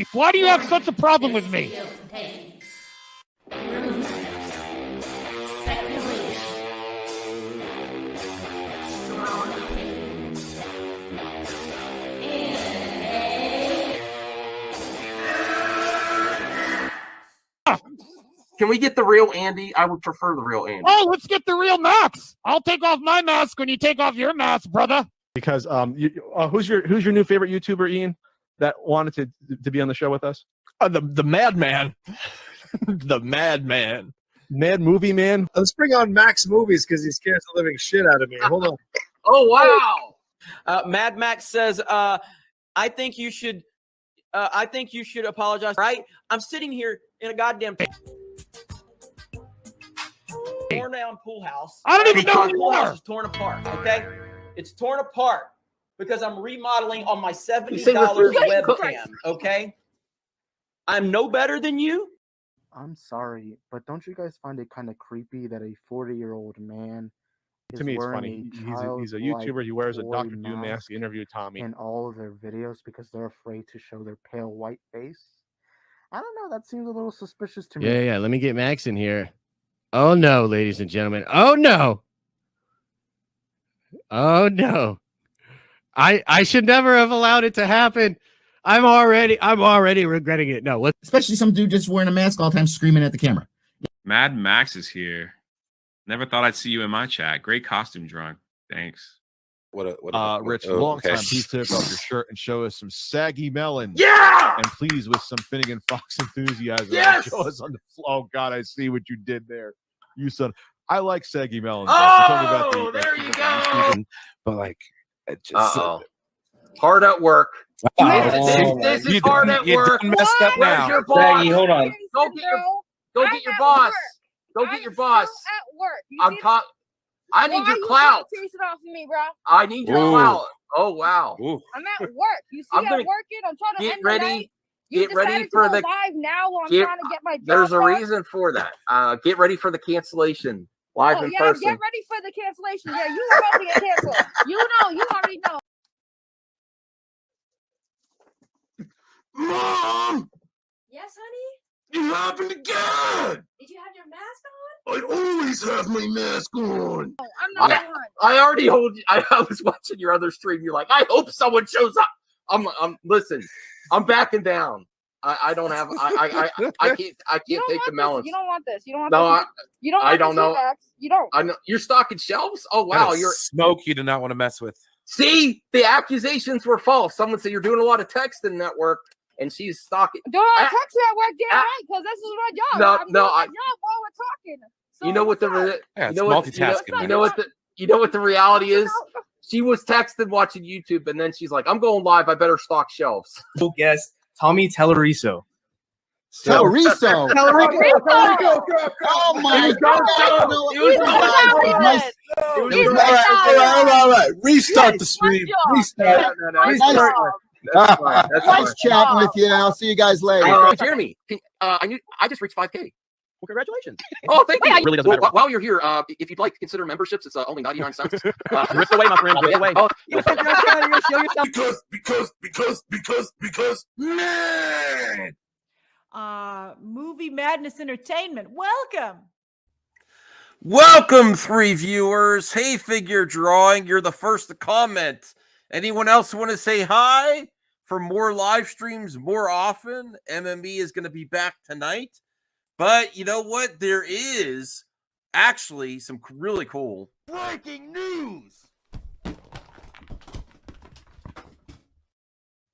beef? Why do you have such a problem with me? Can we get the real Andy? I would prefer the real Andy. Oh, let's get the real Max. I'll take off my mask when you take off your mask, brother. Because who's your new favorite YouTuber, Ian, that wanted to be on the show with us? The Madman. The Madman. Mad Movie Man. Let's bring on Max Movies because he scares the living shit out of me. Hold on. Oh, wow. Mad Max says, I think you should apologize. Right? I'm sitting here in a goddamn torn down pool house. I don't even know the pool house is torn apart. Okay, it's torn apart because I'm remodeling on my $70 webcam. Okay, I'm no better than you. I'm sorry, but don't you guys find it kind of creepy that a 40-year-old man To me, it's funny. He's a YouTuber. He wears a Dr. Doom mask. He interviewed Tommy in all of their videos because they're afraid to show their pale white face. I don't know. That seems a little suspicious to me. Yeah. Let me get Max in here. Oh no, ladies and gentlemen. Oh no. Oh no. I should never have allowed it to happen. I'm already regretting it. No, what? Especially some dude just wearing a mask all the time, screaming at the camera. Mad Max is here. Never thought I'd see you in my chat. Great costume, drunk. Thanks. Rich, long time. Please take off your shirt and show us some saggy melons. Yeah! And please, with some Finnegan Fox enthusiasm, Yes! show us on the floor. Oh, God, I see what you did there. You son. I like saggy melons. Oh, there you go. But, like, it just... Hard at work. This is hard at work. You messed up now. Your boss? Saggy, hold on. Go get your boss. Go get your boss. At work. I need your clout. Chase it off of me, bro. I need your clout. Oh wow. I'm at work. You see, I'm working. I'm trying to get end ready. The night. Get ready for the live now while I'm trying to get my job. There's a done. reason for that. Get ready for the cancellation live in person. Get ready for the cancellation. Yeah, you were about to get canceled. You already know. Mom! Yes, honey? It happened again! Did you have your mask on? I always have my mask on. Oh, I'm not on. I already hold you. I was watching your other stream. You're like, I hope someone shows up. Listen, I'm backing down. I don't have I can't take the melons. You don't want this. You don't want no, this. You don't want I don't know. You don't. I know you're stocking shelves? Oh wow, you're smoke you do not want to mess with. See, the accusations were false. Someone said you're doing a lot of texting network. And she's stalking. Doing a text at work, damn right, because this is my job. No, I'm doing my job while we're talking. So you know what multitasking. You know what the reality is? She was texting watching YouTube, and then she's like, "I'm going live. I better stock shelves." Cool guest, Tommy Telleriso. Telleriso. Oh my God! All right. Restart the stream. Restart. Nice chatting with you. I'll see you guys later. Jeremy, I just reached 5K. Well, congratulations. Oh, thank you. It really doesn't matter. While you're here, if you'd like to consider memberships, it's only 99 cents. Rip away, my friend. Rip away. Because, man! Movie Madness Entertainment. Welcome, 3 viewers. Hey, Figure Drawing. You're the first to comment. Anyone else want to say hi for more live streams more often? MME is going to be back tonight. But you know what? There is actually some really cool breaking news.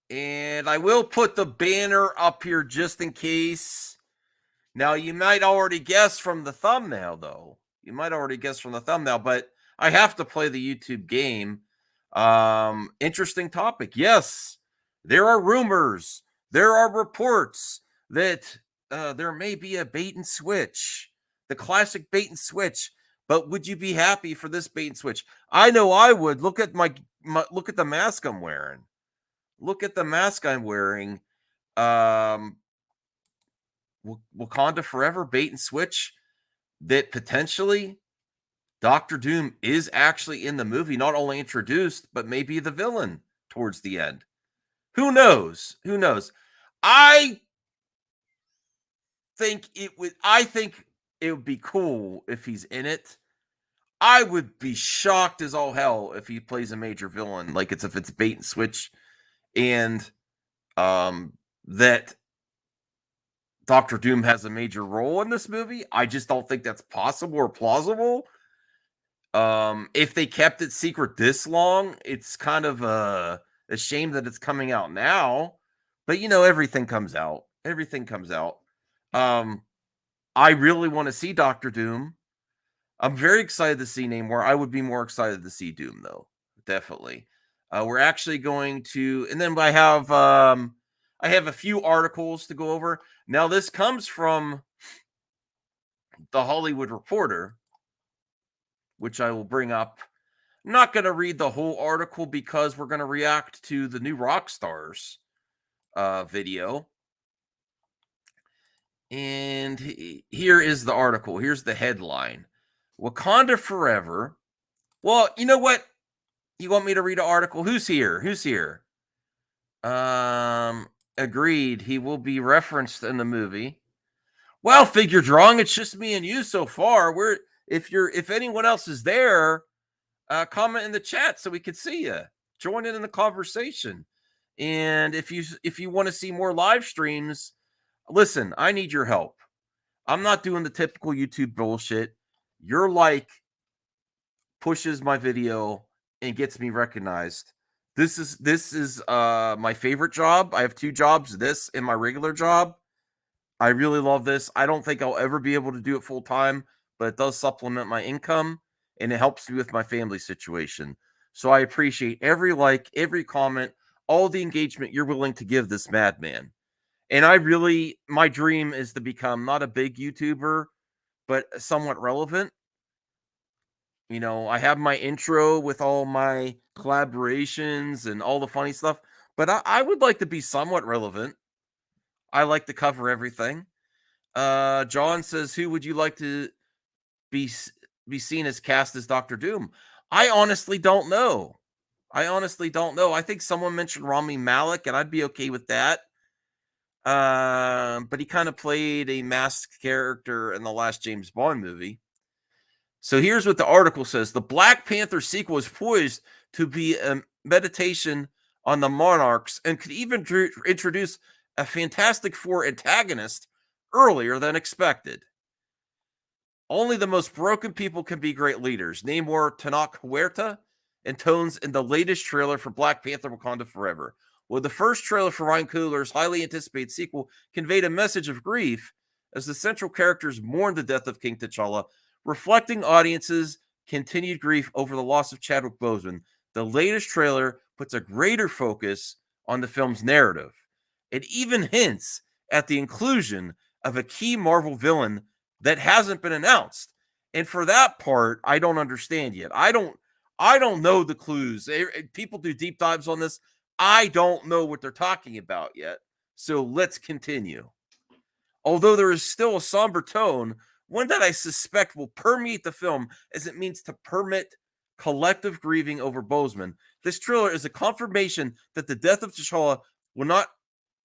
And I will put the banner up here just in case. Now, you might already guess from the thumbnail, though. You might already guess from the thumbnail, but I have to play the YouTube game. Interesting topic. Yes, there are rumors, there are reports that there may be a bait and switch, the classic bait and switch. But would you be happy for this bait and switch? I know I would. Look at look at the mask I'm wearing. Look at the mask I'm wearing. Wakanda Forever bait and switch that potentially Dr. Doom is actually in the movie, not only introduced, but maybe the villain towards the end. Who knows? Who knows? I think it would be cool if he's in it. I would be shocked as all hell if he plays a major villain, like if it's bait and switch, and that Dr. Doom has a major role in this movie. I just don't think that's possible or plausible. If they kept it secret this long, it's kind of a shame that it's coming out now. But everything comes out. Everything comes out. I really want to see Dr. Doom. I'm very excited to see Namor. I would be more excited to see Doom, though. Definitely. We're actually going to, and then I have a few articles to go over. Now, this comes from The Hollywood Reporter, which I will bring up. I'm not going to read the whole article because we're going to react to the new Rockstars video. And here is the article. Here's the headline. Wakanda Forever. Well, you know what? You want me to read an article? Who's here? Agreed. He will be referenced in the movie. Well, figure drawing. It's just me and you so far. If anyone else is there, comment in the chat so we can see you. Join in the conversation. And if you want to see more live streams, listen, I need your help. I'm not doing the typical YouTube bullshit. Your like pushes my video and gets me recognized. This is my favorite job. I have two jobs, this and my regular job. I really love this. I don't think I'll ever be able to do it full time, but it does supplement my income and it helps me with my family situation. So I appreciate every like, every comment, all the engagement you're willing to give this madman. And my dream is to become not a big YouTuber, but somewhat relevant. I have my intro with all my collaborations and all the funny stuff, but I would like to be somewhat relevant. I like to cover everything. John says, who would you like to be seen as cast as Dr. Doom? I honestly don't know. I think someone mentioned Rami Malek, and I'd be okay with that. But he kind of played a masked character in the last James Bond movie. So here's what the article says. The Black Panther sequel is poised to be a meditation on the monarchs and could even introduce a Fantastic Four antagonist earlier than expected. Only the most broken people can be great leaders. Namor, Tenoch Huerta, intones in the latest trailer for Black Panther Wakanda Forever. Well, the first trailer for Ryan Coogler's highly anticipated sequel conveyed a message of grief as the central characters mourned the death of King T'Challa, reflecting audiences' continued grief over the loss of Chadwick Boseman. The latest trailer puts a greater focus on the film's narrative. It even hints at the inclusion of a key Marvel villain that hasn't been announced. And for that part, I don't understand yet. I don't know the clues. People do deep dives on this. I don't know what they're talking about yet. So let's continue. Although there is still a somber tone, one that I suspect will permeate the film as it means to permit collective grieving over Boseman. This trailer is a confirmation that the death of T'Challa will not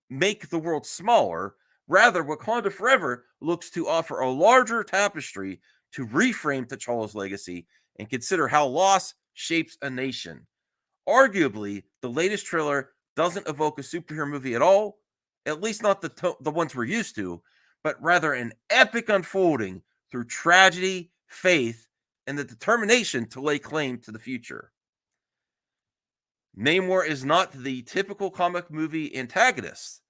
make the world smaller. Rather, Wakanda Forever looks to offer a larger tapestry to reframe T'Challa's legacy and consider how loss shapes a nation. Arguably, the latest trailer doesn't evoke a superhero movie at all, at least not the ones we're used to, but rather an epic unfolding through tragedy, faith, and the determination to lay claim to the future. Namor is not the typical comic movie antagonist,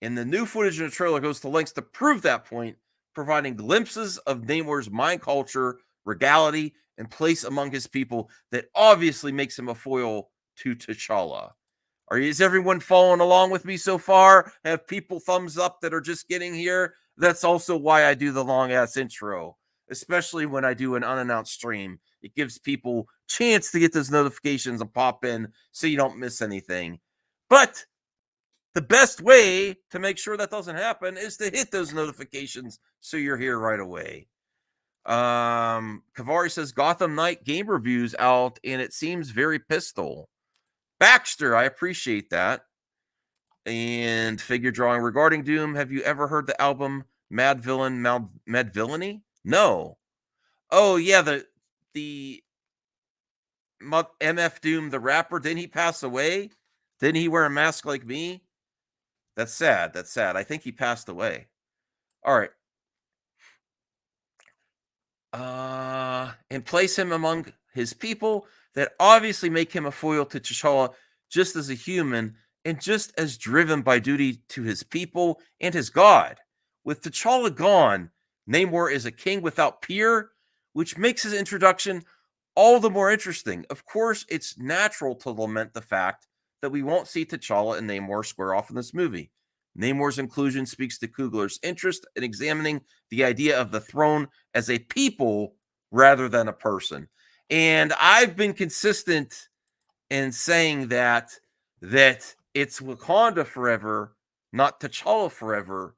and the new footage in the trailer goes to lengths to prove that point, providing glimpses of Namor's mind culture, regality, and place among his people that obviously makes him a foil to T'Challa. Is everyone following along with me so far? Have people thumbs up that are just getting here? That's also why I do the long-ass intro, especially when I do an unannounced stream. It gives people chance to get those notifications and pop in so you don't miss anything. But the best way to make sure that doesn't happen is to hit those notifications so you're here right away. Kavari says Gotham Knight game reviews out and it seems very pistol. Baxter, I appreciate that. And figure drawing regarding Doom. Have you ever heard the album Mad Villain, Mad Villainy? No. Oh yeah, the MF Doom, the rapper, didn't he pass away? Didn't he wear a mask like me? That's sad. That's sad. I think he passed away. All right. And place him among his people that obviously make him a foil to T'Challa just as a human and just as driven by duty to his people and his God. With T'Challa gone, Namor is a king without peer, which makes his introduction all the more interesting. Of course, it's natural to lament the fact that we won't see T'Challa and Namor square off in this movie. Namor's inclusion speaks to Coogler's interest in examining the idea of the throne as a people rather than a person. And I've been consistent in saying that it's Wakanda Forever, not T'Challa Forever.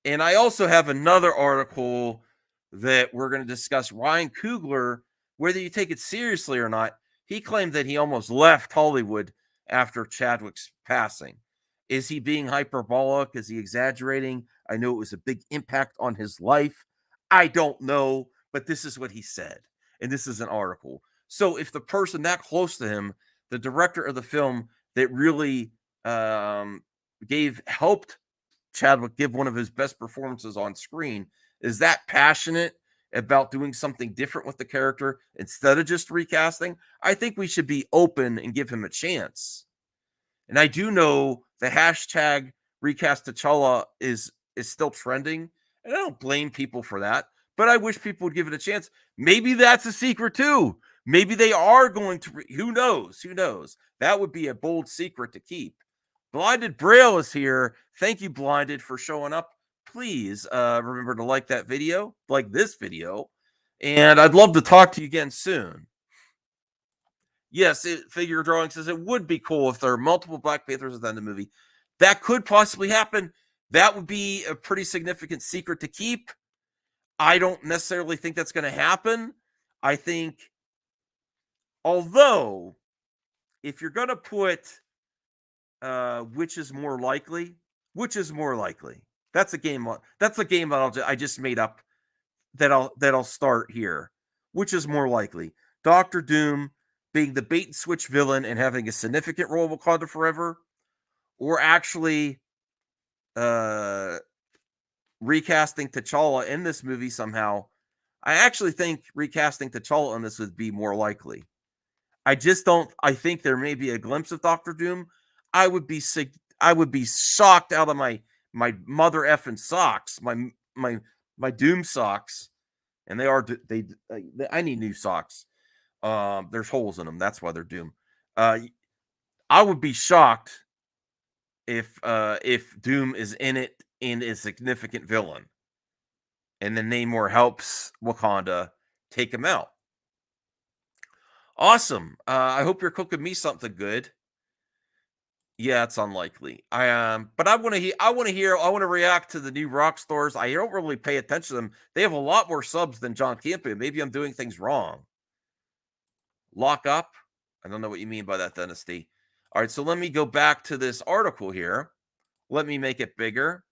And I also have another article that we're going to discuss. Ryan Coogler, whether you take it seriously or not, he claimed that he almost left Hollywood after Chadwick's passing. Is he being hyperbolic? Is he exaggerating? I know it was a big impact on his life. I don't know, but this is what he said. And this is an article. So if the person that close to him, the director of the film that really helped Chadwick give one of his best performances on screen, is that passionate about doing something different with the character instead of just recasting, I think we should be open and give him a chance. And I do know the hashtag recast T'Challa is still trending, and I don't blame people for that, but I wish people would give it a chance. Maybe that's a secret too. Maybe they are going to, who knows? Who knows? That would be a bold secret to keep. Blinded Braille is here. Thank you, Blinded, for showing up. Please remember to like that video, like this video, and I'd love to talk to you again soon. Yes, Figure Drawing says it would be cool if there are multiple Black Panthers within the movie. That could possibly happen. That would be a pretty significant secret to keep. I don't necessarily think that's going to happen. I think, although, if you're going to put which is more likely? That's a game. That's a game I just made up that I'll start here. Which is more likely? Dr. Doom being the bait and switch villain and having a significant role in Wakanda Forever, or actually recasting T'Challa in this movie somehow. I actually think recasting T'Challa in this would be more likely. I think there may be a glimpse of Dr. Doom. I would be shocked out of my mother effing socks, my Doom socks, and I need new socks. There's holes in them. That's why they're Doom. I would be shocked if Doom is in it and is a significant villain, and then Namor helps Wakanda take him out. Awesome. I hope you're cooking me something good. Yeah, it's unlikely. But I want to react to the new rock stars. I don't really pay attention to them. They have a lot more subs than John Campion. Maybe I'm doing things wrong. Lock up? I don't know what you mean by that, Dynasty. All right, so let me go back to this article here. Let me make it bigger.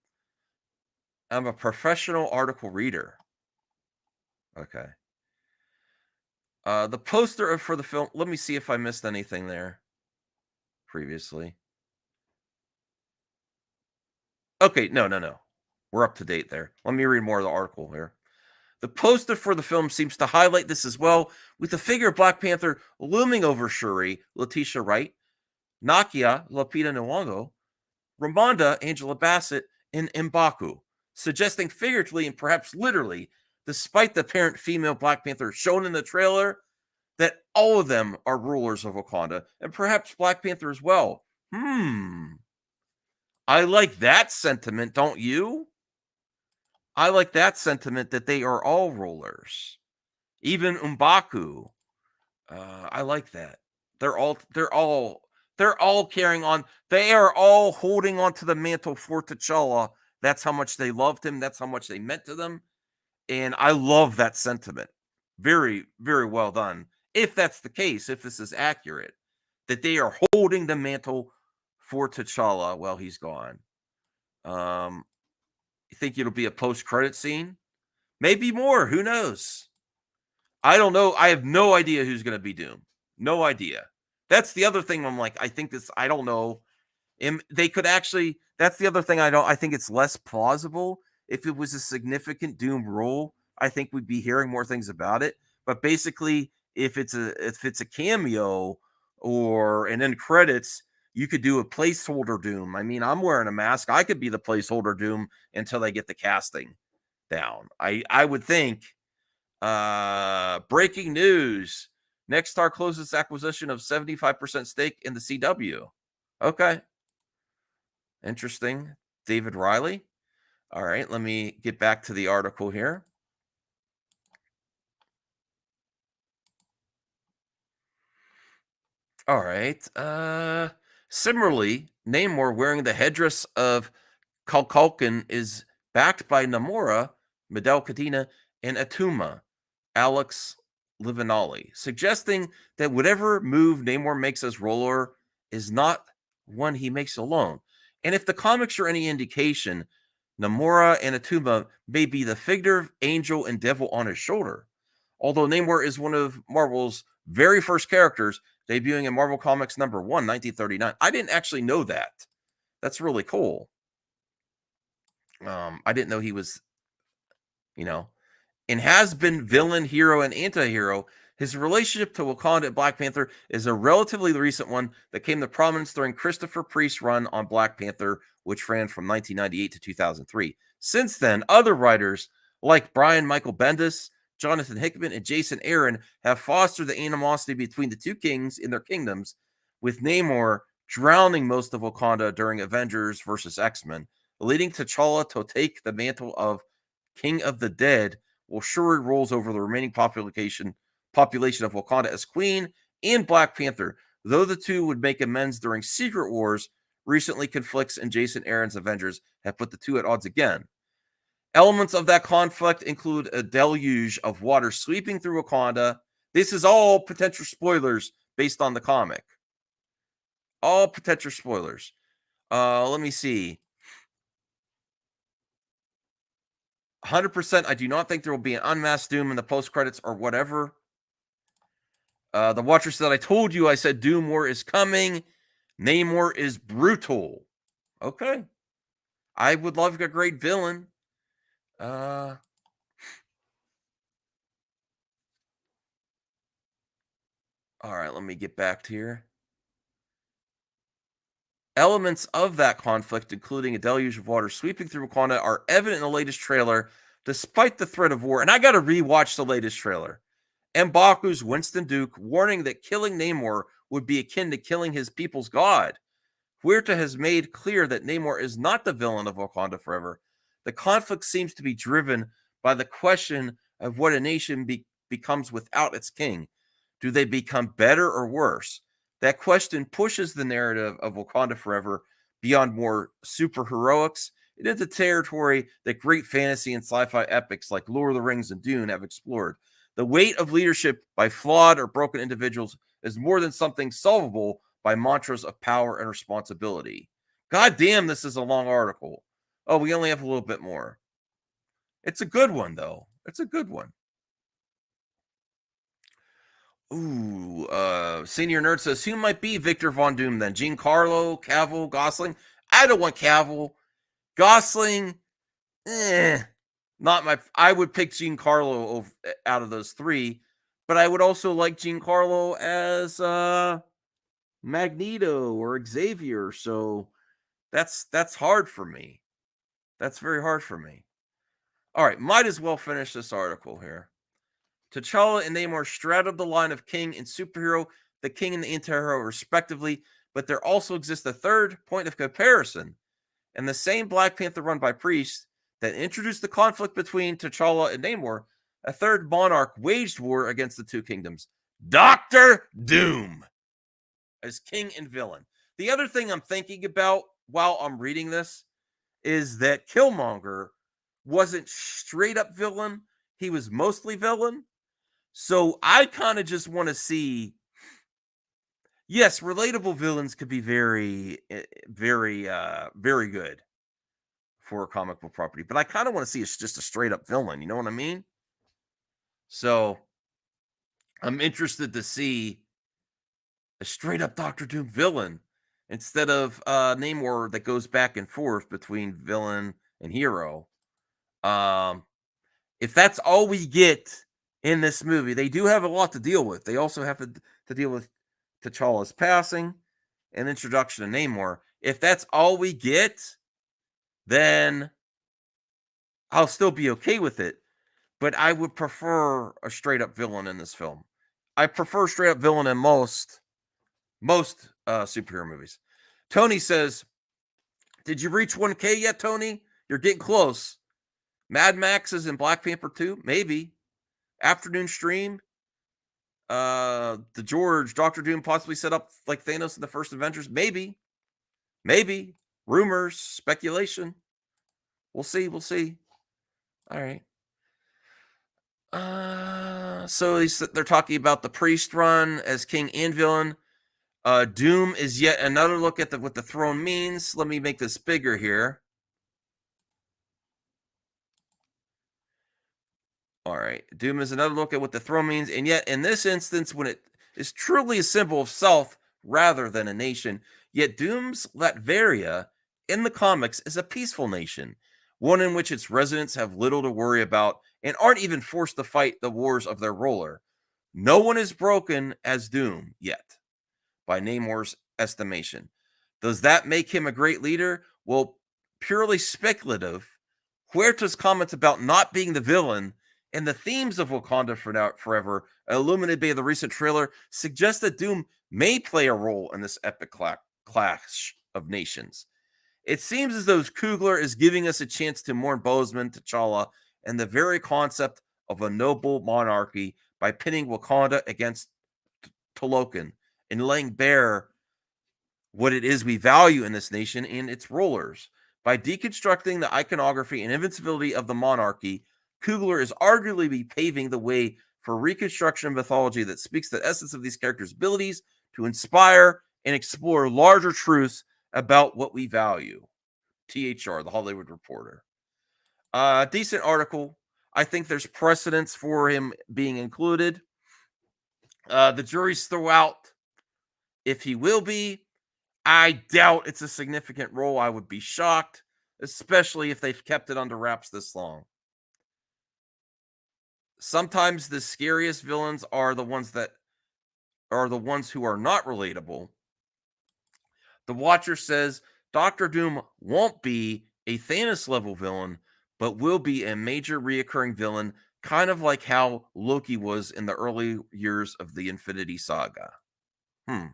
I'm a professional article reader. Okay. The poster for the film. Let me see if I missed anything there previously. Okay, no. We're up to date there. Let me read more of the article here. The poster for the film seems to highlight this as well, with the figure of Black Panther looming over Shuri, Letitia Wright, Nakia, Lupita Nyong'o, Ramonda, Angela Bassett, and M'Baku, suggesting figuratively and perhaps literally, despite the apparent female Black Panther shown in the trailer, that all of them are rulers of Wakanda, and perhaps Black Panther as well. I like that sentiment, don't you? I like that sentiment that they are all rulers. Even M'Baku. I like that. They're all carrying on. They are all holding on to the mantle for T'Challa. That's how much they loved him. That's how much they meant to them. And I love that sentiment. Very, very well done. If that's the case, if this is accurate, that they are holding the mantle for T'Challa while he's gone. You think it'll be a post-credit scene? Maybe more. Who knows? I don't know. I have no idea who's going to be Doom. No idea. That's the other thing. I'm like, I think this. I don't know. And they could actually. That's the other thing. I think it's less plausible if it was a significant Doom role. I think we'd be hearing more things about it. But basically, if it's a cameo or an end credits, you could do a placeholder Doom. I mean, I'm wearing a mask. I could be the placeholder Doom until they get the casting down. I would think. Breaking news. Nexstar closes acquisition of 75% stake in the CW. Okay. Interesting. David Riley. All right, let me get back to the article here. All right. Similarly, Namor wearing the headdress of Kalkalkin is backed by Namora, Medel Katina, and Atuma, Alex Livinali, suggesting that whatever move Namor makes as Roller is not one he makes alone. And if the comics are any indication, Namora and Atuma may be the figure, angel, and devil on his shoulder. Although Namor is one of Marvel's very first characters, debuting in Marvel Comics number 1, 1939. I didn't actually know that. That's really cool. I didn't know he was, and has been villain, hero, and anti-hero. His relationship to Wakanda and Black Panther is a relatively recent one that came to prominence during Christopher Priest's run on Black Panther, which ran from 1998 to 2003. Since then, other writers like Brian Michael Bendis, Jonathan Hickman, and Jason Aaron have fostered the animosity between the two kings in their kingdoms, with Namor drowning most of Wakanda during Avengers vs. X-Men, leading T'Challa to take the mantle of King of the Dead, while Shuri rules over the remaining population of Wakanda as Queen and Black Panther. Though the two would make amends during Secret Wars, recently conflicts in Jason Aaron's Avengers have put the two at odds again. Elements of that conflict include a deluge of water sweeping through Wakanda. This is all potential spoilers based on the comic. All potential spoilers. Let me see. 100%, I do not think there will be an unmasked Doom in the post-credits or whatever. The Watcher said, I told you, I said Doom War is coming. Namor is brutal. Okay. I would love a great villain. All right, let me get back to here. Elements of that conflict, including a deluge of water sweeping through Wakanda, are evident in the latest trailer, despite the threat of war. And I got to rewatch the latest trailer. M'Baku's Winston Duke warning that killing Namor would be akin to killing his people's god. Huerta has made clear that Namor is not the villain of Wakanda Forever. The conflict seems to be driven by the question of what a nation becomes without its king. Do they become better or worse? That question pushes the narrative of Wakanda Forever beyond more superheroics into territory that great fantasy and sci-fi epics like Lord of the Rings and Dune have explored. The weight of leadership by flawed or broken individuals is more than something solvable by mantras of power and responsibility. God damn, this is a long article. Oh, we only have a little bit more. It's a good one, though. It's a good one. Ooh, Senior Nerd says, who might be Victor Von Doom then? Giancarlo, Cavill, Gosling? I don't want Cavill. Gosling, not my. I would pick Giancarlo out of those three, but I would also like Giancarlo as Magneto or Xavier. So that's hard for me. That's very hard for me. All right, might as well finish this article here. T'Challa and Namor straddled the line of king and superhero, the king and the anti-hero respectively, but there also exists a third point of comparison. And the same Black Panther run by Priest that introduced the conflict between T'Challa and Namor, a third monarch waged war against the two kingdoms. Dr. Doom as king and villain. The other thing I'm thinking about while I'm reading this is that Killmonger wasn't straight up villain. He was mostly villain. So I kind of just want to see, yes, relatable villains could be very, very good for a comic book property. But I kind of want to see just a straight up villain. You know what I mean? So I'm interested to see a straight up Doctor Doom villain instead of Namor that goes back and forth between villain and hero. If that's all we get in this movie, they do have a lot to deal with. They also have to deal with T'Challa's passing and introduction to Namor. If that's all we get, then I'll still be okay with it. But I would prefer a straight up villain in this film. I prefer straight up villain in most superhero movies. Tony says, "Did you reach 1K yet, Tony? You're getting close. Mad Max is in Black Panther 2, maybe. Afternoon stream. The Dr. Doom possibly set up like Thanos in the first Avengers, maybe. Rumors, speculation. We'll see. All right. So they're talking about the priest run as king and villain. Doom is yet another look at what the throne means. Let me make this bigger here. All right. Doom is another look at what the throne means. And yet, in this instance, when it is truly a symbol of self rather than a nation, yet Doom's Latveria in the comics is a peaceful nation, one in which its residents have little to worry about and aren't even forced to fight the wars of their ruler. No one is broken as Doom yet, by Namor's estimation. Does that make him a great leader? Well, purely speculative. Huerta's comments about not being the villain and the themes of Wakanda Forever, illuminated by the recent trailer, suggest that Doom may play a role in this epic clash of nations. It seems as though Coogler is giving us a chance to mourn Boseman, T'Challa, and the very concept of a noble monarchy by pitting Wakanda against Tolokan and laying bare what it is we value in this nation and its rulers. By deconstructing the iconography and invincibility of the monarchy, Coogler is arguably paving the way for reconstruction of mythology that speaks the essence of these characters' abilities to inspire and explore larger truths about what we value. THR, the Hollywood Reporter. Decent article. I think there's precedence for him being included. The jury's still out if he will be. I doubt it's a significant role. I would be shocked, especially if they've kept it under wraps this long. Sometimes the scariest villains are the ones who are not relatable. The Watcher says Dr. Doom won't be a Thanos level villain, but will be a major reoccurring villain, kind of like how Loki was in the early years of the Infinity Saga. All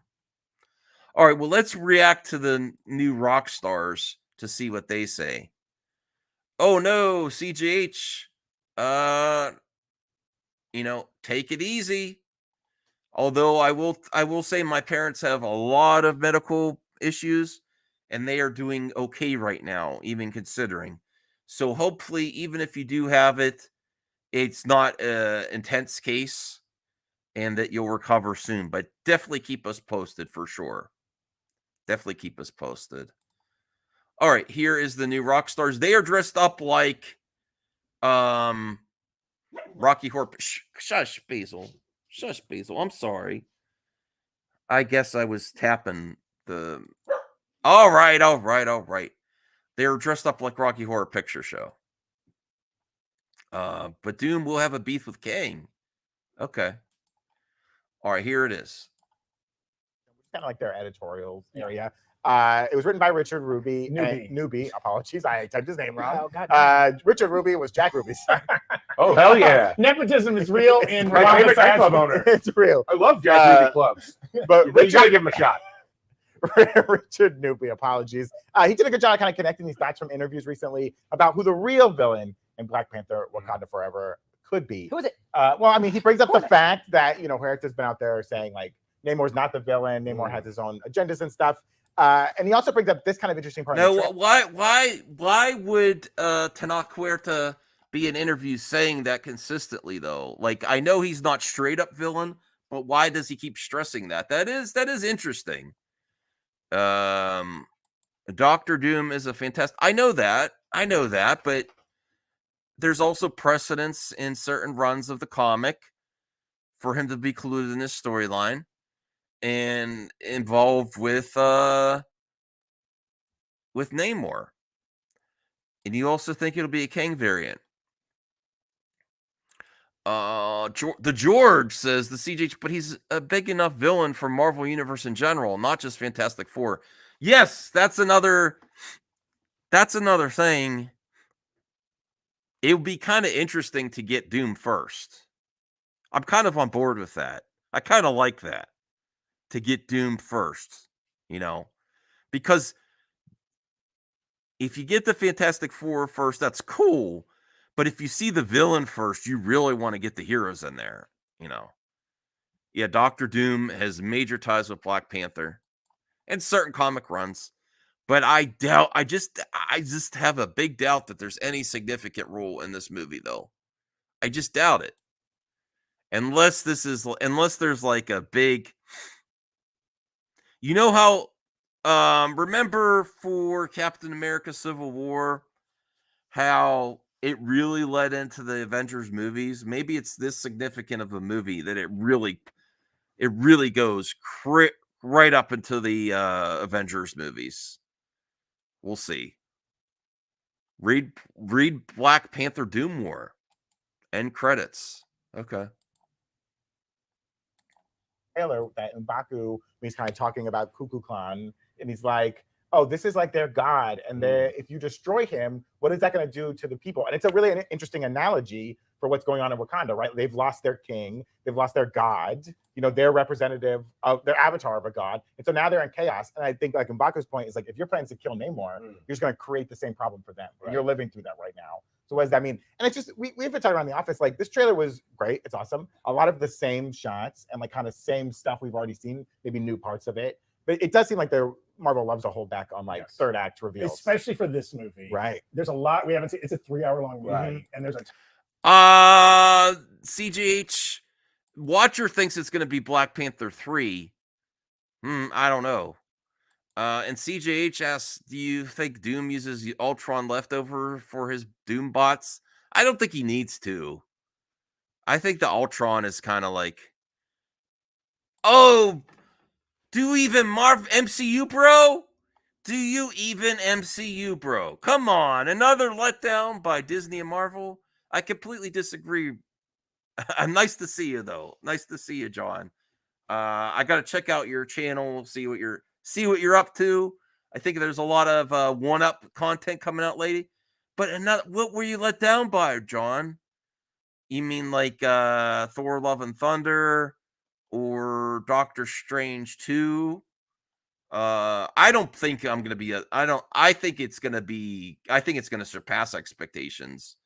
right, well, let's react to the new rock stars to see what they say. Oh no, CGH. Take it easy. Although I will say my parents have a lot of medical issues and they are doing okay right now, even considering. So hopefully, even if you do have it, it's not an intense case and that you'll recover soon. But definitely keep us posted for sure. Definitely keep us posted. All right, here is the new rock stars. They are dressed up like Rocky Horror. Shush, Basil. Shush, Basil. I'm sorry. I guess I was tapping the... All right. They're dressed up like Rocky Horror Picture Show. But Doom will have a beef with Kang. Okay. All right, here it is. Kind of like their editorial area. It was written by Richard Ruby. Newby. Apologies, I typed his name wrong. Richard Ruby was Jack Ruby's son. Oh, hell yeah. Nepotism is real in my favorite nightclub owner. It's real. I love Jack Ruby clubs. But you gotta give him a shot. Richard Newby, apologies. He did a good job kind of connecting these dots from interviews recently about who the real villain in Black Panther Wakanda Forever could be. Who is it? Well, I mean, he brings up the fact that, Huerta's been out there saying, like, Namor's not the villain. Namor has his own agendas and stuff. And he also brings up this kind of interesting part. No, why would Tenoch Huerta be in interviews saying that consistently, though? Like, I know he's not straight up villain, But why does he keep stressing that? That is interesting. Doctor Doom is a fantastic. I know that, but there's also precedence in certain runs of the comic for him to be included in this storyline and involved with Namor. And you also think it'll be a Kang variant. The George says the CJ, but he's a big enough villain for Marvel Universe in general, not just Fantastic Four. Yes, that's another thing. It would be kind of interesting to get Doom first. I'm kind of on board with that. I kind of like that, to get Doom first, because if you get the Fantastic Four first, that's cool. But if you see the villain first, you really want to get the heroes in there, Yeah, Doctor Doom has major ties with Black Panther and certain comic runs. But I just have a big doubt that there's any significant role in this movie, though. I just doubt it. Unless there's like a big, how, remember for Captain America Civil War, how it really led into the Avengers movies? Maybe it's this significant of a movie that it really goes right up into the Avengers movies. We'll see. Read Black Panther Doom War. End credits. Okay. Taylor, that M'Baku, he's kind of talking about Cuckoo Clan, and he's like, oh, this is like their god, and if you destroy him, what is that going to do to the people? And it's a really interesting analogy for what's going on in Wakanda, right? They've lost their king, they've lost their god, their representative of their avatar of a god, and so now they're in chaos. And I think, like M'Baku's point is, like, if you're planning to kill Namor, you're just going to create the same problem for them. Right. You're living through that right now. So what does that mean? And it's just, we've been talking around the office, like, this trailer was great, it's awesome, a lot of the same shots and like kind of same stuff we've already seen, maybe new parts of it, but it does seem like Marvel loves to hold back on like third act reveals, especially for this movie. Right. There's a lot we haven't seen. It's a 3-hour-long movie, and there's CGH Watcher thinks it's going to be Black Panther 3. I don't know. And CJH asks, do you think Doom uses Ultron leftover for his Doom bots? I don't think he needs to. I think the Ultron is kind of like, oh, do even MCU, bro? Do you even MCU, bro? Come on. Another letdown by Disney and Marvel? I completely disagree. Nice to see you, though. Nice to see you, John. I got to check out your channel, see what you're up to. I think there's a lot of one-up content coming out lately. But what were you let down by, John? You mean like Thor: Love and Thunder or Doctor Strange 2? I don't think I'm going to be I think it's going to surpass expectations.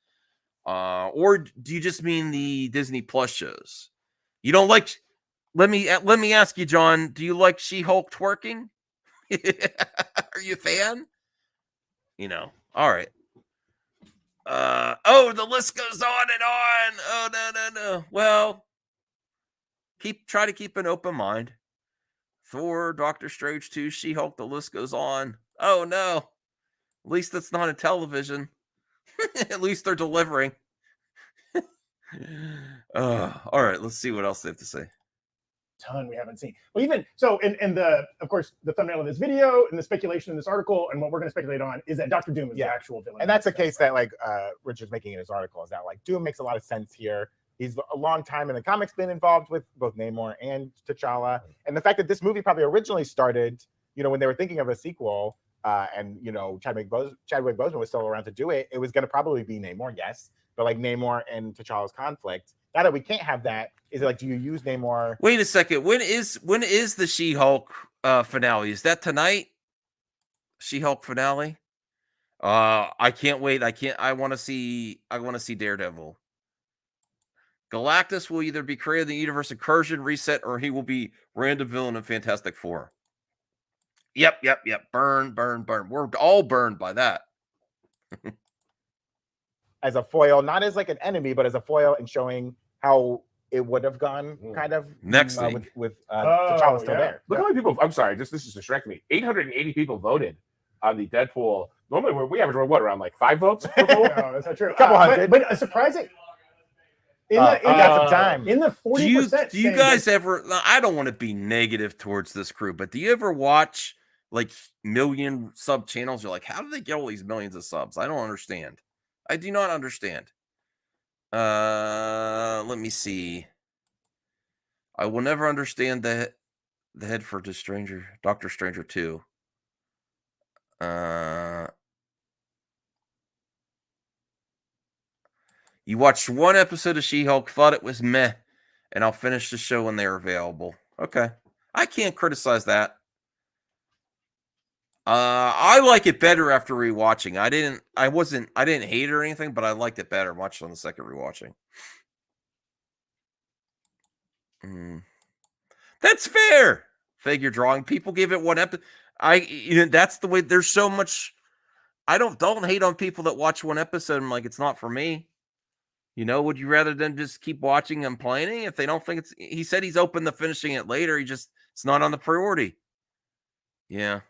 Or do you just mean the Disney Plus shows? You don't like, let me ask you, John, do you like She-Hulk twerking? Are you a fan? All right. The list goes on and on. Oh, no. Well, try to keep an open mind. Thor, Doctor Strange 2, She-Hulk, the list goes on. Oh, no. At least that's not a television. At least they're delivering. All right, let's see what else they have to say. Ton we haven't seen. Well, even so, in the, of course, the thumbnail of this video and the speculation in this article, and what we're going to speculate on is that Dr. Doom is the actual villain. And that's the case that like Richard's making in his article, is that like Doom makes a lot of sense here. He's a long time in the comics been involved with both Namor and T'Challa, and the fact that this movie probably originally started, when they were thinking of a sequel, and Chadwick Boseman was still around to do it, it was going to probably be Namor, yes, but like Namor and T'Challa's conflict. Now that we can't have that, is it like, do you use Namor? Wait a second. When is the She-Hulk finale? Is that tonight? She-Hulk finale? I can't wait. I want to see Daredevil. Galactus will either be created in the universe incursion reset, or he will be random villain in Fantastic Four. Yep. Burn. We're all burned by that. As a foil, not as like an enemy, but as a foil, and showing how it would have gone kind of Next week. with T'Challa still there. Look how many people. I'm sorry, this is distracting me. 880 people voted on the Deadpool. Normally, we average around like 5 votes per poll. No, that's not true. Couple hundred. But a surprising. In the 40%. Do you guys ever? I don't want to be negative towards this crew, but do you ever watch like million sub channels? You're like, how do they get all these millions of subs? I don't understand. I do not understand. Let me see. I will never understand the head for Doctor Stranger 2. You watched one episode of She-Hulk, thought it was meh, and I'll finish the show when they're available. Okay. I can't criticize that. I like it better after rewatching. I didn't hate it or anything, but I liked it better much on the second rewatching. That's fair. Figure drawing. People give it one episode. That's the way. There's so much. I don't hate on people that watch one episode and like it's not for me. Would you rather than just keep watching and playing if they don't think it's? He said he's open to finishing it later. It's not on the priority. Yeah.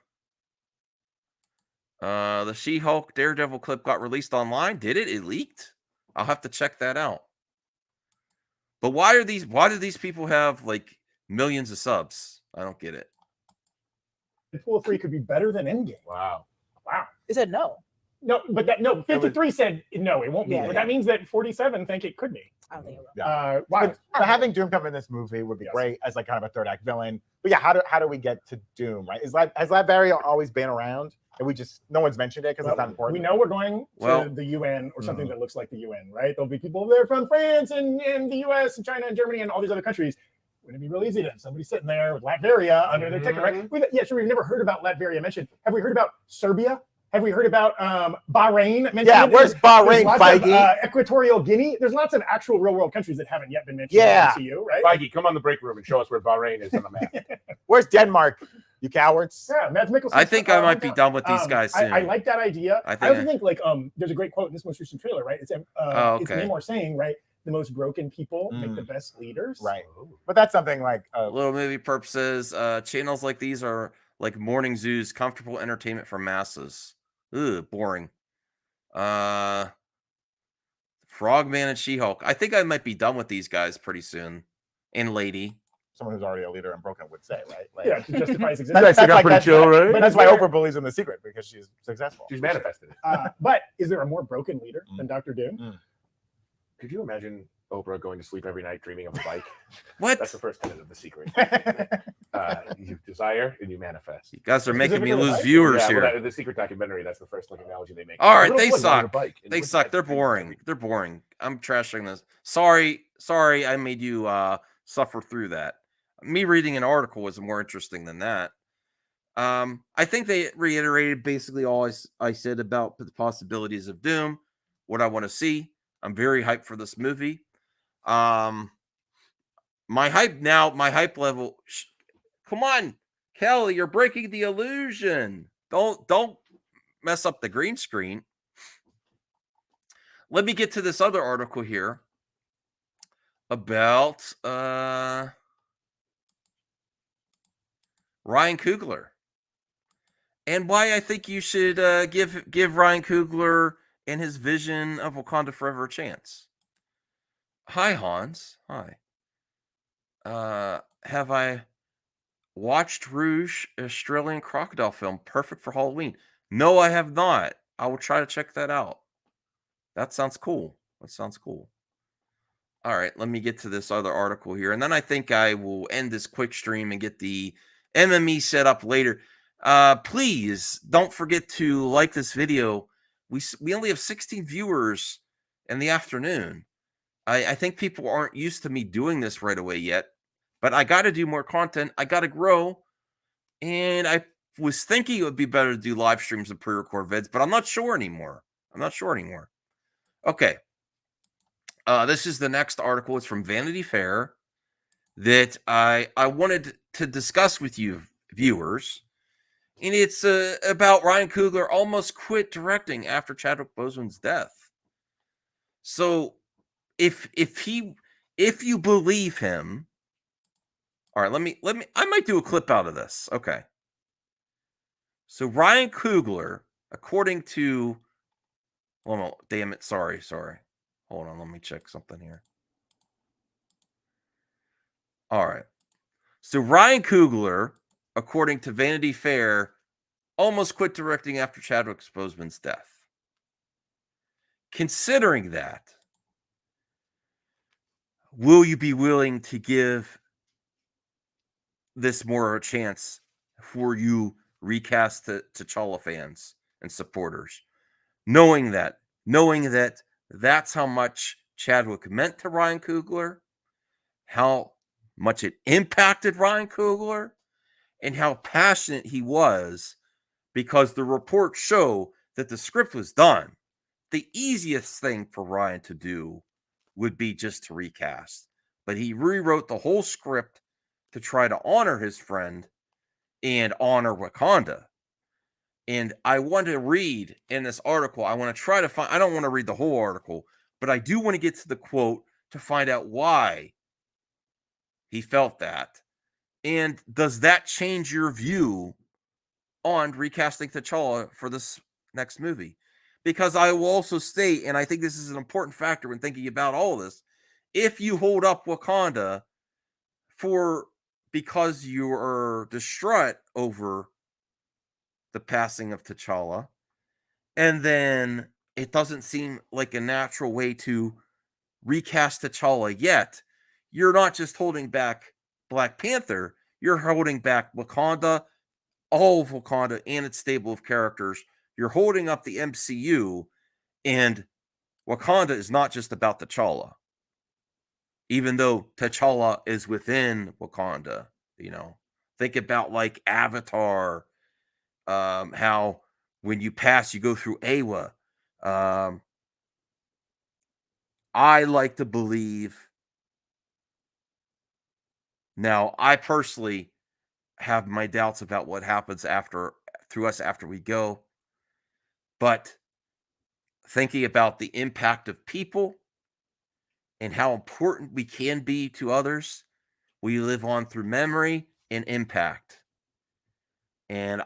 The She-Hulk Daredevil clip got released online. Did it? It leaked? I'll have to check that out. But why do these people have like millions of subs? I don't get it. Deadpool 3 could be better than Endgame. Wow. It said no. No, but 53 said no, it won't be. Yeah, but that means that 47 think it could be. I don't think it will. Yeah. Wow. But having Doom come in this movie would be great as like kind of a third act villain. But yeah, how do we get to Doom? Right? Has Latveria always been around? And no one's mentioned it because it's not important. We know we're going to the UN or something that looks like the UN, right? There'll be people there from France and the US and China and Germany and all these other countries. Wouldn't it be real easy to have somebody sitting there with Latveria under their ticket, right? Sure, we've never heard about Latveria mentioned. Have we heard about Serbia? Have we heard about Bahrain mentioned? Yeah, where's Bahrain, Feige? Equatorial Guinea. There's lots of actual real-world countries that haven't yet been mentioned in the MCU, right? Feige, come on the break room and show us where Bahrain is on the map. Where's Denmark? You cowards. Yeah, Mads Mikkelsen. I think I might be done with these guys soon. I like that idea. I also think like there's a great quote in this most recent trailer, right? It's Namor saying, right, the most broken people make the best leaders. Right. But that's something like little movie purposes. Channels like these are like morning zoos, comfortable entertainment for masses. Ugh, boring. Frogman and She-Hulk. I think I might be done with these guys pretty soon. And Lady. Someone who's already a leader and broken would say, right? Like, yeah, to justify his existence. That's like, pretty chill, right? But that's why Oprah believes in the secret, because she's successful. She's manifested it. But is there a more broken leader than Dr. Doom? Could you imagine Oprah going to sleep every night dreaming of a bike? What? That's the first tenet of the secret. You desire and you manifest. You guys are making me lose viewers here. Well, the secret documentary, that's the first analogy they make. All right, they suck. They suck. They're boring. They're boring. I'm trashing this. Sorry, I made you suffer through that. Me reading an article was more interesting than that. I think they reiterated basically all I said about the possibilities of Doom, what I want to see. I'm very hyped for this movie. My hype level. Come on, Kelly, you're breaking the illusion. Don't mess up the green screen. Let me get to this other article here about Ryan Coogler and why I think you should give Ryan Coogler and his vision of Wakanda Forever a chance. Hi, Hans. Hi. Have I watched Rouge, Australian crocodile film, perfect for Halloween? No, I have not. I will try to check that out. That sounds cool. All right, let me get to this other article here, and then I think I will end this quick stream and get the MME set up later. Please don't forget to like this video. We only have 16 viewers in the afternoon. I think people aren't used to me doing this right away yet, but I got to do more content. I got to grow, and I was thinking it would be better to do live streams and pre-record vids, but I'm not sure anymore. Okay. This is the next article. It's from Vanity Fair that I wanted to discuss with you viewers. And it's about Ryan Coogler almost quit directing after Chadwick Boseman's death. So if if you believe him, all right, let me, I might do a clip out of this. Okay. So Ryan Coogler, according to, oh no, damn it. Sorry. Hold on. Let me check something here. All right. So Ryan Coogler, according to Vanity Fair, almost quit directing after Chadwick Boseman's death. Considering that, will you be willing to give this more a chance for you recast T'Challa fans and supporters, knowing that that's how much Chadwick meant to Ryan Coogler, how much it impacted Ryan Coogler, and how passionate he was, because the reports show that the script was done. The easiest thing for Ryan to do would be just to recast, but he rewrote the whole script to try to honor his friend and honor Wakanda. And I want to read in this article, I want to try to find, I don't want to read the whole article, but I do want to get to the quote to find out why he felt that. And does that change your view on recasting T'Challa for this next movie? Because I will also state, and I think this is an important factor when thinking about all of this, if you hold up Wakanda because you are distraught over the passing of T'Challa, and then it doesn't seem like a natural way to recast T'Challa yet, you're not just holding back Black Panther, you're holding back Wakanda, all of Wakanda and its stable of characters. You're holding up the MCU, and Wakanda is not just about T'Challa. Even though T'Challa is within Wakanda, think about like Avatar, how when you pass, you go through Awa. I like to believe. Now, I personally have my doubts about what happens through us after we go, but thinking about the impact of people and how important we can be to others, we live on through memory and impact. And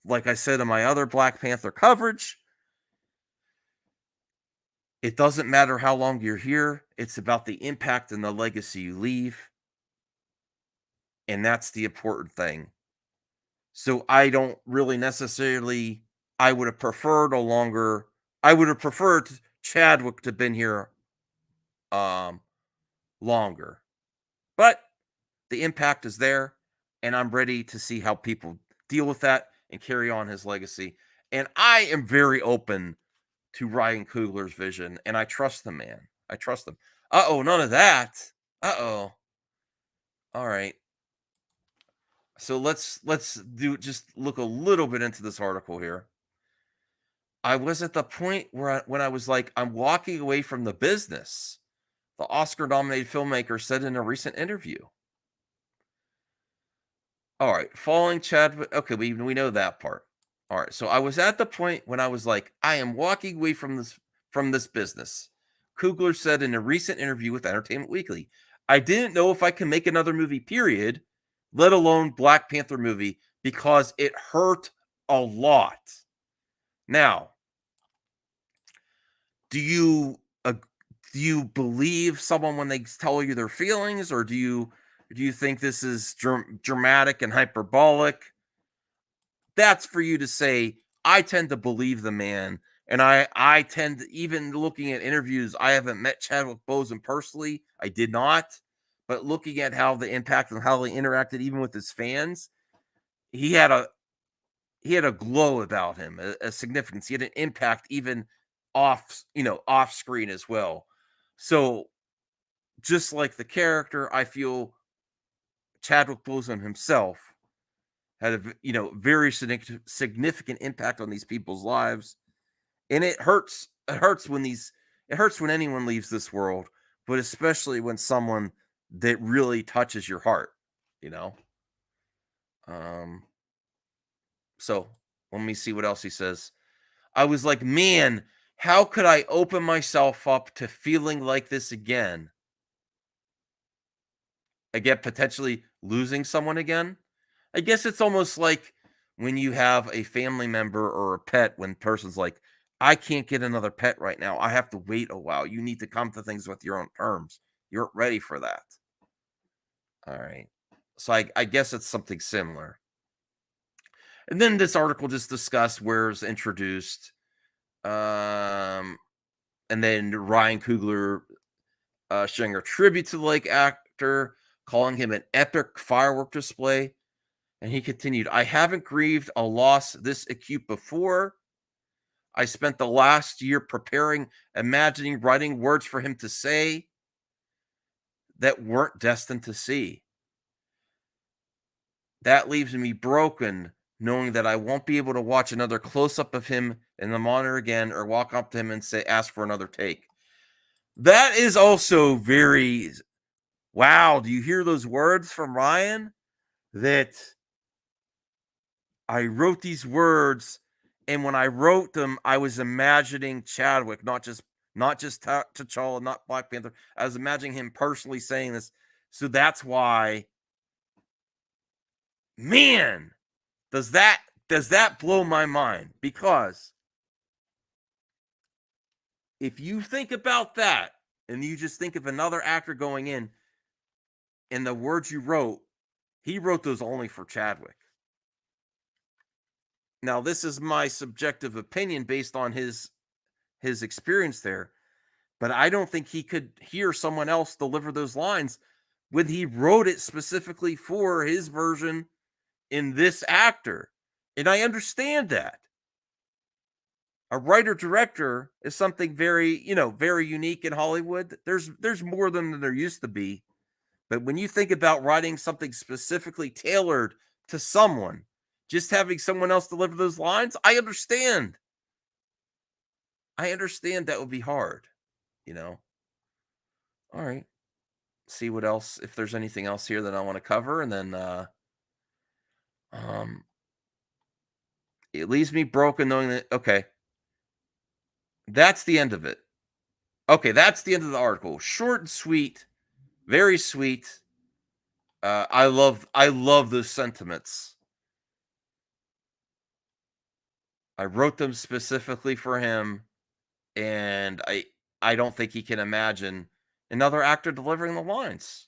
like I said in my other Black Panther coverage, it doesn't matter how long you're here. It's about the impact and the legacy you leave. And that's the important thing. So I don't really necessarily, I would have preferred Chadwick to have been here longer. But the impact is there, and I'm ready to see how people deal with that and carry on his legacy. And I am very open to Ryan Coogler's vision, and I trust the man. I trust him. Uh-oh, none of that. Uh-oh. All right. So let's just look a little bit into this article here. I was at the point when I was like, I'm walking away from the business, the Oscar-nominated filmmaker said in a recent interview. All right, following Chadwick. Okay, we know that part. All right, so I was at the point when I was like, I am walking away from this business. Coogler said in a recent interview with Entertainment Weekly, I didn't know if I could make another movie, period, let alone Black Panther movie, because it hurt a lot. Now, do you believe someone when they tell you their feelings, or do you think this is dramatic and hyperbolic? That's for you to say. I tend to believe the man, and I tend to, even looking at interviews, I haven't met Chadwick Boseman personally. I did not. But looking at how the impact and how they interacted, even with his fans, he had a glow about him, a significance. He had an impact even off screen as well. So just like the character, I feel Chadwick Boseman himself had a very significant impact on these people's lives, and it hurts. It hurts when anyone leaves this world, but especially when someone that really touches your heart, So let me see what else he says. I was like, man, how could I open myself up to feeling like this again? again, potentially losing someone again. I guess it's almost like when you have a family member or a pet, when person's like, I can't get another pet right now. I have to wait a while. You need to come to things with your own terms. You're ready for that. All right. So I guess it's something similar. And then this article just discussed where it's introduced. And then Ryan Coogler showing a tribute to the late actor, calling him an epic firework display. And he continued, I haven't grieved a loss this acute before. I spent the last year preparing, imagining, writing words for him to say that weren't destined to see. That leaves me broken, knowing that I won't be able to watch another close-up of him in the monitor again or walk up to him and say, ask for another take. That is also very, wow, do you hear those words from Ryan? That I wrote these words, and when I wrote them, I was imagining Chadwick, not just T'Challa, not Black Panther. I was imagining him personally saying this. So that's why, man, does that blow my mind? Because if you think about that and you just think of another actor going in and the words you wrote, he wrote those only for Chadwick. Now, this is my subjective opinion based on his experience there, but I don't think he could hear someone else deliver those lines when he wrote it specifically for his version in this actor. And I understand that. A writer-director is something very, very unique in Hollywood. There's more than there used to be. But when you think about writing something specifically tailored to someone, just having someone else deliver those lines, I understand. I understand that would be hard, All right. See what else, if there's anything else here that I want to cover. And then it leaves me broken knowing that, okay, that's the end of it. Okay, that's the end of the article. Short and sweet, very sweet. I love those sentiments. I wrote them specifically for him, and I don't think he can imagine another actor delivering the lines.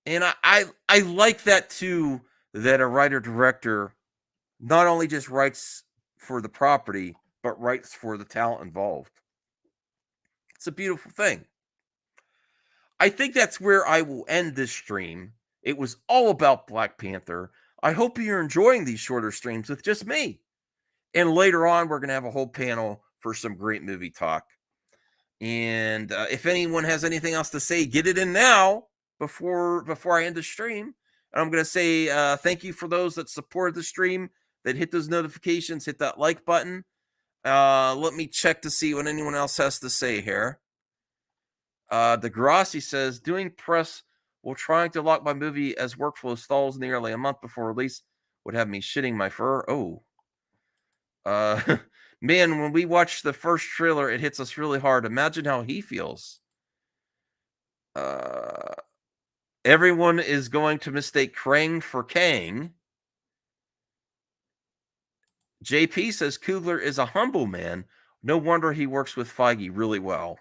And I like that too, that a writer-director not only just writes for the property, but writes for the talent involved. It's a beautiful thing. I think that's where I will end this stream. It was all about Black Panther. I hope you're enjoying these shorter streams with just me. And later on, we're going to have a whole panel for some great movie talk. And if anyone has anything else to say, get it in now before I end the stream. And I'm going to say thank you for those that supported the stream, that hit those notifications, hit that like button. Let me check to see what anyone else has to say here. Degrassi says, doing press while trying to lock my movie as workflow stalls nearly a month before release would have me shitting my fur. Oh. Man, when we watch the first trailer, it hits us really hard. Imagine how he feels. Everyone is going to mistake Krang for Kang. JP says Coogler is a humble man. No wonder he works with Feige really well.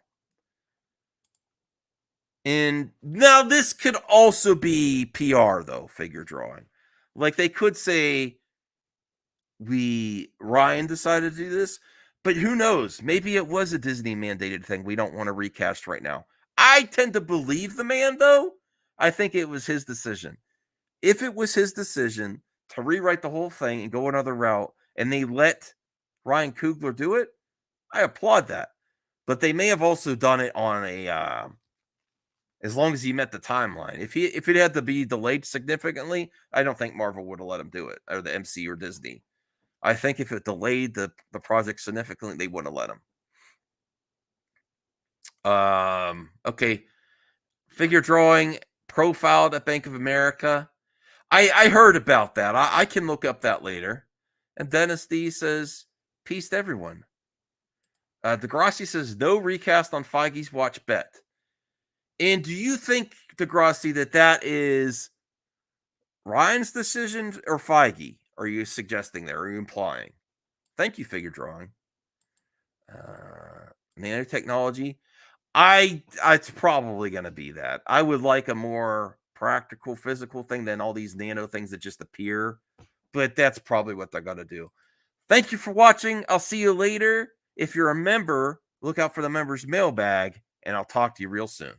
And now this could also be PR, though, figure drawing. Like they could say, Ryan decided to do this, but who knows? Maybe it was a Disney mandated thing we don't want to recast right now. I tend to believe the man, though. I think it was his decision. If it was his decision to rewrite the whole thing and go another route, and they let Ryan Coogler do it, I applaud that. But they may have also done it on a as long as he met the timeline. If it had to be delayed significantly, I don't think Marvel would have let him do it, or the MC or Disney. I think if it delayed the project significantly, they wouldn't have let him. Okay. Figure drawing profiled at Bank of America. I heard about that. I can look up that later. And Dennis D says, peace to everyone. Degrassi says, no recast on Feige's watch bet. And do you think Degrassi, that is Ryan's decision or Feige? Are you suggesting there? Are you implying? Thank you, Figure Drawing. Nanotechnology. It's probably going to be that. I would like a more practical, physical thing than all these nano things that just appear. But that's probably what they're going to do. Thank you for watching. I'll see you later. If you're a member, look out for the members' mailbag, and I'll talk to you real soon.